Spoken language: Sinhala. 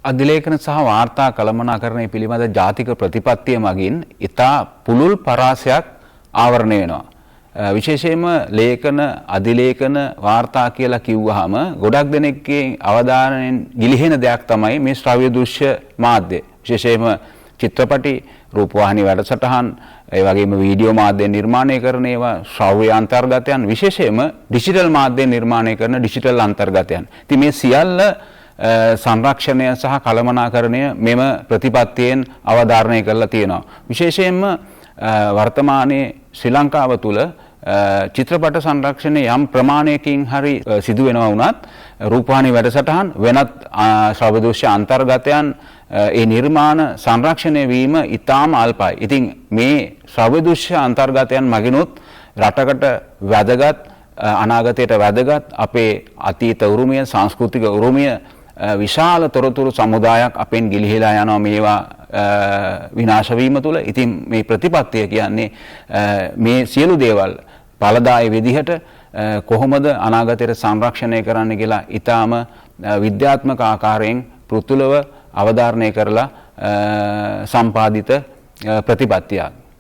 අධිලේඛන සහ වාර්තා කළමනාකරණය පිළිබඳ ජාතික ප්‍රතිපත්තිය මගින් ඉතා පුළුල් පරාසයක් ආවරණය වෙනවා. විශේෂයෙන්ම ලේඛන අධිලේඛන වාර්තා කියලා කිව්වහම ගොඩක් දෙනෙක්ගේ අවධානයෙන් ගිලිහෙන දෙයක් තමයි මේ ශ්‍රව්‍ය දෘශ්‍ය මාධ්‍ය. විශේෂයෙන්ම චිත්‍රපටි, රූපවාහිනී වැඩසටහන්, ඒ වගේම වීඩියෝ මාධ්‍ය නිර්මාණය කරන ඒවා ශ්‍රව්‍ය අන්තර්ගතයන්, විශේෂයෙන්ම ඩිජිටල් මාධ්‍ය නිර්මාණය කරන ඩිජිටල් අන්තර්ගතයන්. ඉතින් මේ සියල්ල සංරක්ෂණය සහ කළමනාකරණය මෙම ප්‍රතිපත්තියෙන් අවධාරණය කරලා තියෙනවා. විශේෂයෙන්ම වර්තමානයේ ශ්‍රී ලංකාව තුළ චිත්‍රපට සංරක්ෂණය යම් ප්‍රමාණයකින් හරි සිදු වෙනවා වුණත් රූපවාහිනී වැඩසටහන් වෙනත් ශ්‍රව්‍ය දෘශ්‍ය අන්තර්ගතයන් ඒ නිර්මාණ සංරක්ෂණය වීම ඉතාම අල්පයි. ඉතින් මේ ශ්‍රව්‍ය දෘශ්‍ය අන්තර්ගතයන් මගිනුත් රටකට වැදගත් අනාගතයට වැදගත් අපේ අතීත උරුමය, සංස්කෘතික උරුමය විශාල තොරතුරු සමුදායක් අපෙන් ගිලිහිලා යනවා මේවා විනාශ වීම තුළ. ඉතින් මේ ප්‍රතිපත්තිය කියන්නේ මේ සියලු දේවල් ඵලදායී විදිහට කොහොමද අනාගතයට සංරක්ෂණය කරන්න කියලා ඊටාම විද්‍යාත්මක ආකාරයෙන් පෘතුලව අවධාරණය කරලා සම්පාදිත ප්‍රතිපත්තියක්.